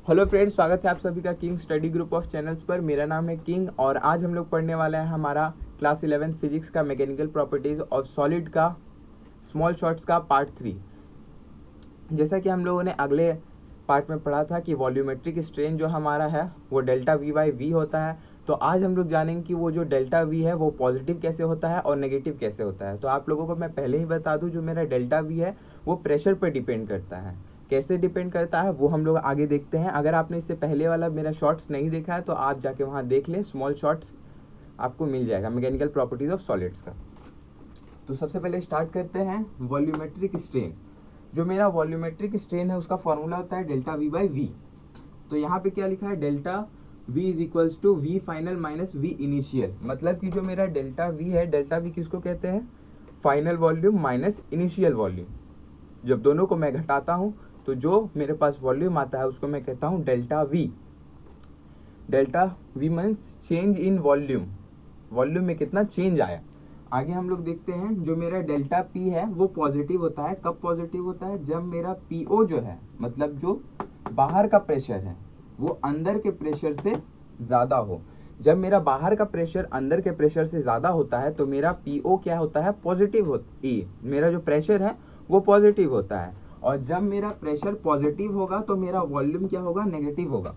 Hello friends, स्वागत है आप सभी का king study group of channels पर। मेरा नाम है किंग और आज हम लोग पढ़ने वाला है हमारा क्लास 11th फिजिक्स का मैकेनिकल प्रॉपर्टीज ऑफ सॉलिड का स्मॉल शॉट्स का पार्ट 3। जैसा कि हम लोगों ने अगले पार्ट में पढ़ा था कि वॉल्यूमेट्रिक स्ट्रेन जो हमारा है वो डेल्टा वी बाई वी होता है। तो आज हम लोग जानेंगे कि वो जो डेल्टा वी है वो पॉजिटिव कैसे होता है और नेगेटिव कैसे होता है। तो आप लोगों को मैं पहले ही बता दूं, जो मेरा डेल्टा वी है वो प्रेशर पर डिपेंड करता है। कैसे डिपेंड करता है वो हम लोग आगे देखते हैं। अगर आपने इससे पहले वाला मेरा शॉर्ट्स नहीं देखा है तो आप जाके वहाँ देख लें, स्मॉल शॉर्ट्स आपको मिल जाएगा मैकेनिकल प्रॉपर्टीज ऑफ सॉलिड्स का। तो सबसे पहले स्टार्ट करते हैं वॉल्यूमेट्रिक स्ट्रेन। जो मेरा वॉल्यूमेट्रिक स्ट्रेन है उसका फॉर्मूला होता है डेल्टा वी बाई वी। तो यहाँ पे क्या लिखा है, delta V is equals to V final minus V initial. मतलब कि जो मेरा डेल्टा वी है, डेल्टा वी किसको कहते हैं, final volume minus initial volume. जब दोनों को मैं घटाता हूँ तो जो मेरे पास वॉल्यूम आता है उसको मैं कहता हूँ delta we. Delta we means change in volume, volume में कितना चेंज आया। आगे हम लोग देखते हैं जो मेरा डेल्टा पी है वो पॉजिटिव होता है। कब पॉजिटिव होता है, जब मेरा पीओ जो है, मतलब जो बाहर का प्रेशर है वो अंदर के प्रेशर से ज़्यादा हो। जब मेरा बाहर का प्रेशर अंदर के प्रेशर से ज़्यादा होता है तो मेरा पीओ क्या होता है, पॉजिटिव मेरा जो प्रेशर है वो पॉजिटिव होता है। और जब मेरा प्रेशर पॉजिटिव होगा तो मेरा वॉल्यूम क्या होगा, नेगेटिव होगा।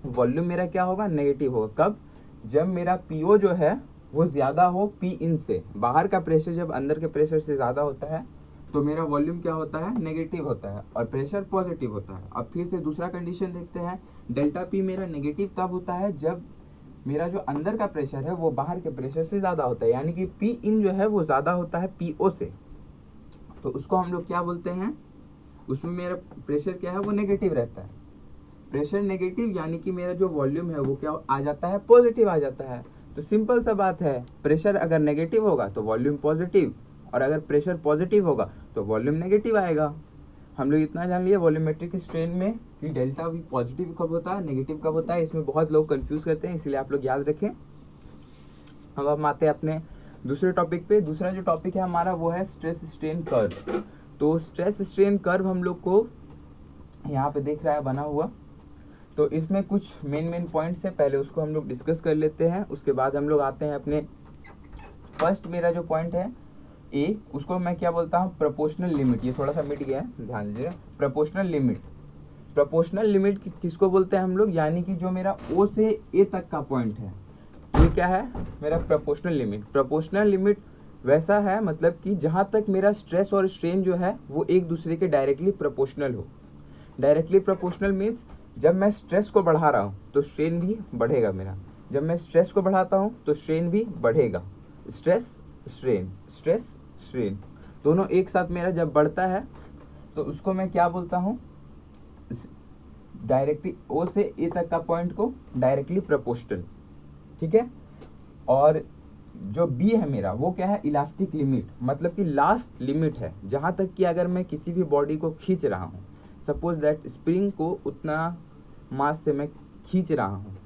वॉल्यूम मेरा क्या होगा, नेगेटिव होगा। कब, जब मेरा पीओ जो है वो ज़्यादा हो पी इन से। बाहर का प्रेशर जब अंदर के प्रेशर से ज़्यादा होता है तो मेरा वॉल्यूम क्या होता है, नेगेटिव होता है और प्रेशर पॉजिटिव होता है। अब फिर से दूसरा कंडीशन देखते हैं। डेल्टा पी मेरा नेगेटिव तब होता है जब मेरा जो अंदर का प्रेशर है वो बाहर के प्रेशर से ज़्यादा होता है, यानी कि पी इन जो है वो ज़्यादा होता है पी ओ से। तो उसको हम लोग क्या बोलते हैं, उसमें मेरा प्रेशर क्या है, वो नेगेटिव रहता है। प्रेशर नेगेटिव यानी कि मेरा जो वॉल्यूम है वो क्या आ जाता है, पॉजिटिव आ जाता है। तो सिंपल सा बात है, प्रेशर अगर नेगेटिव होगा तो वॉल्यूम पॉजिटिव, और अगर प्रेशर पॉजिटिव होगा तो वॉल्यूम नेगेटिव आएगा। हम लोग इतना जान लिए वॉल्यूमेट्रिक स्ट्रेन में कि डेल्टा वी पॉजिटिव कब होता है, नेगेटिव कब होता है। इसमें बहुत लोग कंफ्यूज करते हैं, इसलिए आप लोग याद रखें। हम आते हैं अपने दूसरे टॉपिक पे। दूसरा जो टॉपिक है हमारा वो है स्ट्रेस स्ट्रेन कर्व। तो स्ट्रेस स्ट्रेन कर्व हम लोग को यहाँ पे देख रहा है बना हुआ। तो इसमें कुछ मेन पॉइंट्स है, पहले उसको हम लोग डिस्कस कर लेते हैं। उसके बाद हम लोग आते हैं अपने फर्स्ट, मेरा जो पॉइंट है ए, उसको मैं क्या बोलता हूँ, प्रोपोर्शनल लिमिट। ये थोड़ा सा मिट गया है, ध्यान दीजिए। प्रोपोर्शनल लिमिट, प्रोपोर्शनल लिमिट किसको बोलते हैं हम लोग, यानी कि जो मेरा ओ से ए तक का पॉइंट है ये क्या है, मेरा प्रोपोर्शनल लिमिट। प्रोपोर्शनल लिमिट वैसा है, मतलब कि जहाँ तक मेरा स्ट्रेस और स्ट्रेन जो है वो एक दूसरे के डायरेक्टली प्रोपोर्शनल हो। डायरेक्टली प्रोपोर्शनल मीन्स जब मैं स्ट्रेस को बढ़ा रहा हूँ तो स्ट्रेन भी बढ़ेगा मेरा, जब मैं स्ट्रेस को बढ़ाता हूँ तो स्ट्रेन भी बढ़ेगा। स्ट्रेस स्ट्रेन दोनों एक साथ मेरा जब बढ़ता है तो उसको मैं क्या बोलता हूँ, डायरेक्टली ओ से ए तक का पॉइंट को डायरेक्टली प्रोपोर्शनल, ठीक है। और जो बी है मेरा वो क्या है, इलास्टिक लिमिट, मतलब कि लास्ट लिमिट है जहाँ तक कि अगर मैं किसी भी बॉडी को खींच रहा हूँ, सपोज दैट स्प्रिंग को उतना मास से मैं खींच रहा हूँ,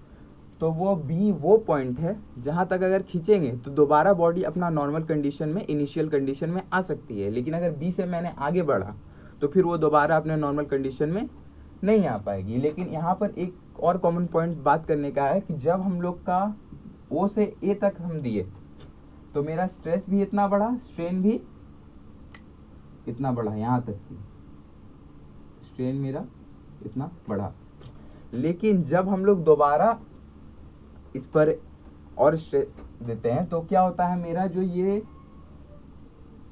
तो वो बी वो पॉइंट है जहाँ तक अगर खींचेंगे तो दोबारा बॉडी अपना नॉर्मल कंडीशन में, इनिशियल कंडीशन में आ सकती है। लेकिन अगर बी से मैंने आगे बढ़ा तो फिर वो दोबारा अपने नॉर्मल कंडीशन में नहीं आ पाएगी। लेकिन यहाँ पर एक और कॉमन पॉइंट बात करने का है कि जब हम लोग का ओ से ए तक हम दिए तो मेरा स्ट्रेस भी इतना बढ़ा, स्ट्रेन भी इतना बढ़ा, यहाँ तक की स्ट्रेन मेरा इतना बढ़ा। लेकिन जब हम लोग दोबारा इस पर और स्ट्रेस देते हैं तो क्या होता है, मेरा जो ये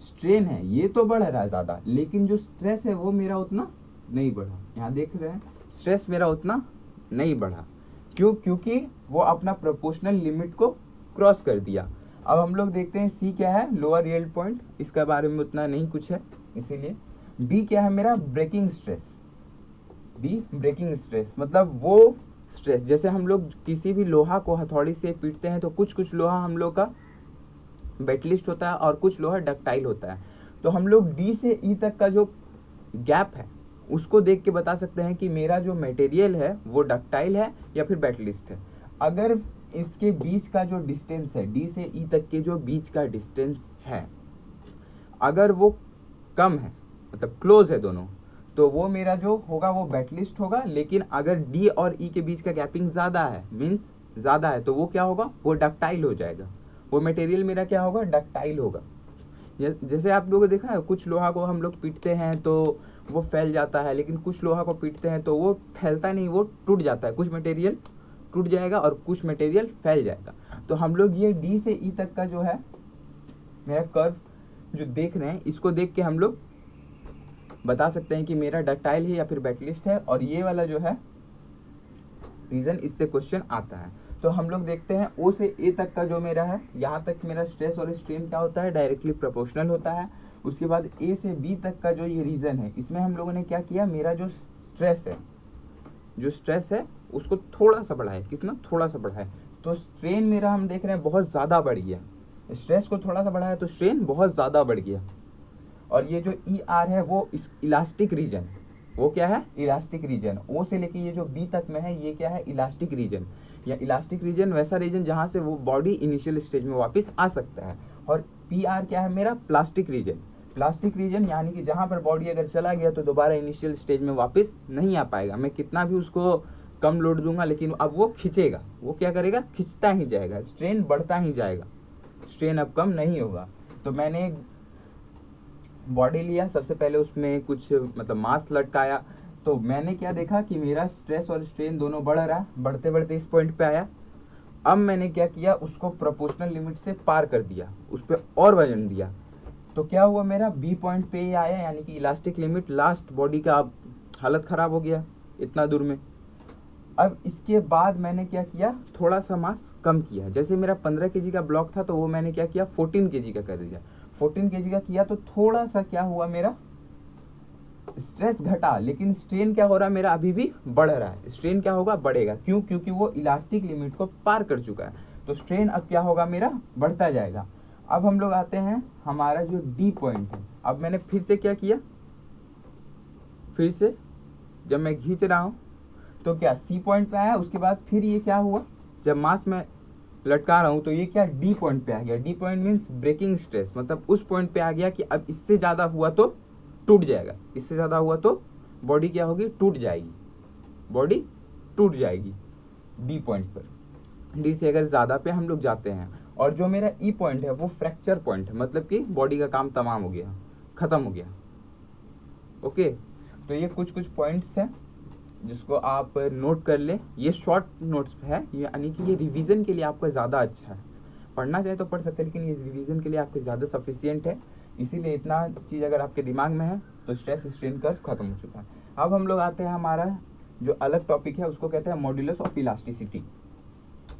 स्ट्रेन है ये तो बढ़ रहा है ज़्यादा, लेकिन जो स्ट्रेस है वो मेरा उतना नहीं बढ़ा। यहाँ देख रहे हैं, स्ट्रेस मेरा उतना नहीं बढ़ा। क्यों, क्योंकि वो अपना प्रोपोर्शनल लिमिट को क्रॉस कर दिया। अब हम लोग देखते हैं सी क्या है, लोअर यील्ड पॉइंट, इसके बारे में उतना नहीं कुछ है इसीलिए। बी क्या है मेरा, breaking stress. B breaking stress मतलब वो स्ट्रेस, जैसे हम लोग किसी भी लोहा को हथौड़ी से पीटते हैं तो कुछ लोहा हम लोग का वेटलिस्ट होता है और कुछ लोहा डक्टाइल होता है। तो हम लोग डी से ई तक का जो गैप है उसको देख के बता सकते हैं कि मेरा जो मटेरियल है वो डक्टाइल है या फिर वेटलिस्ट है। अगर इसके बीच का जो डिस्टेंस है, डी से ई तक के जो बीच का डिस्टेंस है, अगर वो कम है, मतलब क्लोज है दोनों, तो वो मेरा जो होगा वो वेटलिस्ट होगा। लेकिन अगर डी और ई के बीच का गैपिंग ज़्यादा है, मीन्स ज़्यादा है, तो वो क्या होगा, वो डक्टाइल हो जाएगा। वो मटेरियल मेरा क्या होगा, डक्टाइल होगा। जैसे आप लोगों ने देखा है, कुछ लोहा को हम लोग पीटते हैं तो वो फैल जाता है, लेकिन कुछ लोहा को पीटते हैं तो वो फैलता नहीं, वो टूट जाता है। कुछ मटेरियल टूट जाएगा और कुछ मटेरियल फैल जाएगा। तो हम लोग ये डी से ई तक का जो है मेरा कर्व जो देख रहे हैं, इसको देख के हम लोग बता सकते हैं कि मेरा डक्टाइल है या फिर वेटलिस्ट है। और ये वाला जो है रीजन, इससे क्वेश्चन आता है। तो हम लोग देखते हैं ओ से ए तक का जो मेरा है, यहाँ तक मेरा स्ट्रेस और स्ट्रेन क्या होता है, डायरेक्टली प्रोपोर्शनल होता है। उसके बाद ए से बी तक का जो ये रीजन है, इसमें हम लोगों ने क्या किया, मेरा जो स्ट्रेस है उसको थोड़ा सा बढ़ाए। कितना, थोड़ा सा बढ़ाए। तो स्ट्रेन मेरा हम देख रहे हैं बहुत ज़्यादा बढ़ गया। स्ट्रेस को थोड़ा सा बढ़ाया तो स्ट्रेन बहुत ज़्यादा बढ़ गया। और ये जो ई आर है वो इलास्टिक रीजन है। वो क्या है, इलास्टिक रीजन। ओ से लेके ये जो बी तक में है, ये क्या है, इलास्टिक रीजन। या इलास्टिक रीजन वैसा रीजन जहाँ से वो बॉडी इनिशियल स्टेज में वापस आ सकता है। और पी आर क्या है मेरा, प्लास्टिक रीजन। प्लास्टिक रीजन यानी कि जहाँ पर बॉडी अगर चला गया तो दोबारा इनिशियल स्टेज में वापस नहीं आ पाएगा। मैं कितना भी उसको कम लोड दूंगा, लेकिन अब वो खींचेगा। वो क्या करेगा, खींचता ही जाएगा, स्ट्रेन बढ़ता ही जाएगा, स्ट्रेन अब कम नहीं होगा। तो मैंने बॉडी लिया, सबसे पहले उसमें कुछ मतलब मास लटकाया। तो मैंने क्या देखा कि मेरा स्ट्रेस और स्ट्रेन दोनों बढ़ रहा, बढ़ते बढ़ते इस पॉइंट पे आया। अब मैंने क्या किया, उसको प्रोपोर्शनल लिमिट से पार कर दिया, उस पर और वजन दिया। तो क्या हुआ, मेरा बी पॉइंट पे ही आया, यानी कि इलास्टिक लिमिट लास्ट। बॉडी का अब हालत ख़राब हो गया इतना दूर में। अब इसके बाद मैंने क्या किया, थोड़ा सा मास कम किया। जैसे मेरा 15 kg का ब्लॉक था तो वो मैंने क्या किया, 14 kg का कर दिया। 14 kg का किया तो थोड़ा सा क्या हुआ, मेरा स्ट्रेस घटा, लेकिन स्ट्रेन क्या हो रहा है मेरा, अभी भी बढ़ रहा है। स्ट्रेन क्या होगा, बढ़ेगा। क्यों, क्योंकि वो इलास्टिक लिमिट को पार कर चुका है। तो स्ट्रेन अब क्या होगा, मेरा बढ़ता जाएगा। अब हम लोग आते हैं हमारा जो डी पॉइंट है। अब मैंने फिर से क्या किया, फिर से जब मैं खींच रहा हूँ तो क्या सी पॉइंट पे आया। उसके बाद फिर ये क्या हुआ, जब मास में लटका रहा हूँ तो ये क्या, डी पॉइंट पे आ गया। D point means breaking stress, मतलब उस पॉइंट पे आ गया कि अब इससे ज़्यादा हुआ तो टूट जाएगा। इससे ज़्यादा हुआ तो बॉडी क्या होगी, टूट जाएगी, बॉडी टूट जाएगी डी पॉइंट पर। डी से अगर ज़्यादा पे हम लोग जाते हैं। और जो मेरा ई पॉइंट है वो फ्रैक्चर पॉइंट है, मतलब कि बॉडी का काम तमाम हो गया, ख़त्म हो गया। ओके, तो ये कुछ कुछ पॉइंट्स हैं जिसको आप नोट कर ले। ये शॉर्ट नोट्स है, यानी कि ये रिवीजन के लिए आपका ज़्यादा अच्छा है। पढ़ना चाहे तो पढ़ सकते हैं, लेकिन ये रिवीजन के लिए आपके ज़्यादा सफिशियंट है। इसीलिए इतना चीज़ अगर आपके दिमाग में है तो स्ट्रेस स्ट्रेन कर्व खत्म हो चुका है। अब हम लोग आते हैं, हमारा जो अलग टॉपिक है उसको कहते हैं modulus of elasticity.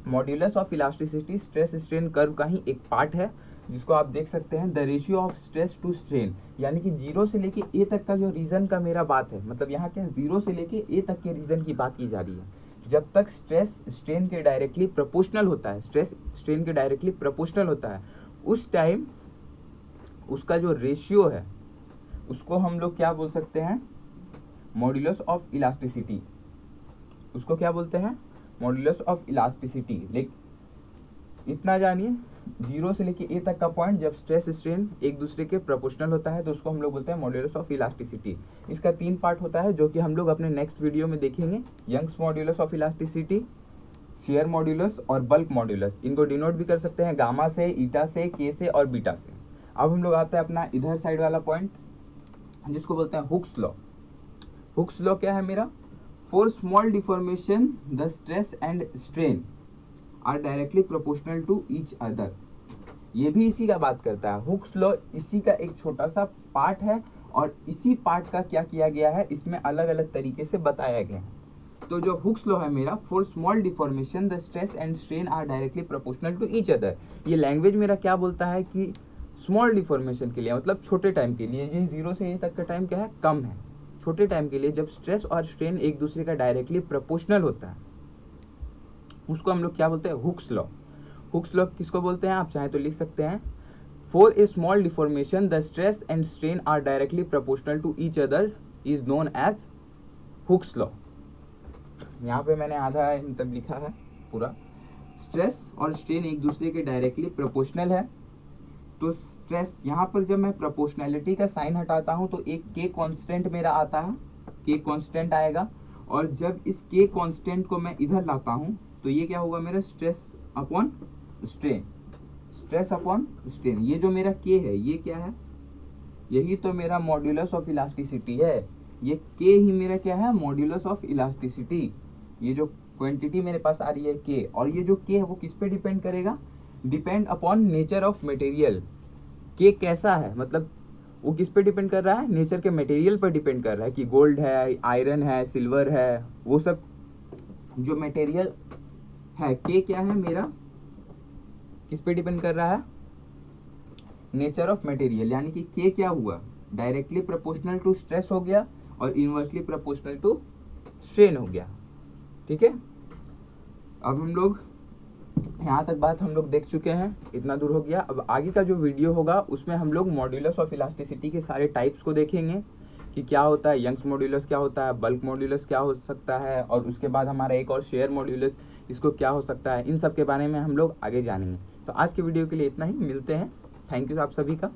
Modulus of elasticity stress strain curve का ही एक पार्ट है, जिसको आप देख सकते हैं the ratio of stress to strain. यानी कि 0 से लेके ए तक का जो रीजन का मेरा बात है, मतलब यहाँ क्या 0 से लेके ए तक के रीजन की बात की जा रही है। जब तक स्ट्रेस स्ट्रेन के डायरेक्टली प्रोपोर्शनल होता है, स्ट्रेस स्ट्रेन के डायरेक्टली प्रोपोर्शनल होता है, उस टाइम उसका जो रेशियो है उसको हम लोग क्या बोल सकते हैं, मॉड्यूलस ऑफ इलास्टिसिटी। उसको क्या बोलते हैं, मॉड्यूलस ऑफ इलास्टिसिटी। लेकिन इतना जानिए, 0 से लेके ए तक का पॉइंट जब स्ट्रेस स्ट्रेन एक दूसरे के प्रोपोर्शनल होता है तो उसको हम लोग बोलते हैं मॉड्यूलस ऑफ इलास्टिसिटी। इसका 3 पार्ट होता है जो कि हम लोग अपने नेक्स्ट वीडियो में देखेंगे। Young's modulus of elasticity, shear modulus और बल्क मॉड्यूलस। इनको डिनोट भी कर सकते हैं गामा से, ईटा से, के से और बीटा से। अब हम लोग आते हैं अपना इधर साइड वाला पॉइंट जिसको बोलते हैं हुक्स लॉ। हुक्स लॉ क्या है मेरा, for small deformation the stress and strain are directly proportional to each other. ये भी इसी का बात करता है। हुक्स लॉ इसी का एक छोटा सा पार्ट है और इसी पार्ट का क्या किया गया है, इसमें अलग अलग तरीके से बताया गया है। तो जो हुक्स लॉ है मेरा, for small deformation the stress and strain are directly proportional to each other. ये लैंग्वेज मेरा क्या बोलता है कि स्मॉल डिफॉर्मेशन के लिए, मतलब छोटे टाइम के लिए, ये 0 से ए तक का टाइम क्या है, कम है। छोटे टाइम के लिए जब स्ट्रेस और स्ट्रेन एक दूसरे का डायरेक्टली प्रोपोर्शनल होता है उसको हम लोग क्या बोलते हैं, हुक्स लॉ। हुक्स लॉ किसको बोलते हैं, आप चाहें तो लिख सकते हैं, for a small deformation the stress and strain are directly proportional to each other is known as Hooke's law. यहाँ पे मैंने आधा मतलब लिखा है पूरा। स्ट्रेस और स्ट्रेन एक दूसरे के डायरेक्टली प्रोपोर्शनल है। तो स्ट्रेस यहाँ पर जब मैं प्रोपोर्शनैलिटी का साइन हटाता हूँ तो एक के कांस्टेंट मेरा आता है, के कांस्टेंट आएगा, और जब इस के कांस्टेंट को मैं इधर लाता हूँ तो ये क्या होगा मेरा stress upon strain, stress upon strain. ये जो मेरा के है ये क्या है, यही तो मेरा मॉड्यूलस ऑफ इलास्टिसिटी है। ये के ही मेरा क्या है, मॉड्यूलस ऑफ इलास्टिसिटी। ये जो क्वांटिटी मेरे पास आ रही है के, और ये जो के है वो किस पे डिपेंड करेगा, depend upon nature of material. के कैसा है मतलब वो किस पे डिपेंड कर रहा है, नेचर के मटेरियल पर डिपेंड कर रहा है कि गोल्ड है, आयरन है, सिल्वर है, वो सब जो मटेरियल है। के क्या है मेरा, किस पे डिपेंड कर रहा है, नेचर ऑफ मटेरियल। यानी कि के क्या हुआ, डायरेक्टली प्रोपोर्शनल टू स्ट्रेस हो गया और इनवर्सली प्रोपोर्शनल टू स्ट्रेन हो गया। ठीक है, अब हम लोग यहाँ तक बात हम लोग देख चुके हैं, इतना दूर हो गया। अब आगे का जो वीडियो होगा उसमें हम लोग मॉड्यूलस ऑफ इलास्टिसिटी के सारे टाइप्स को देखेंगे कि क्या होता है, यंग्स मॉड्यूलस क्या होता है, बल्क मॉड्यूलस क्या हो सकता है, और उसके बाद हमारा एक और शेयर मॉड्यूलस, इसको क्या हो सकता है, इन सब के बारे में हम लोग आगे जानेंगे। तो आज के वीडियो के लिए इतना ही, मिलते हैं। थैंक यू आप सभी का।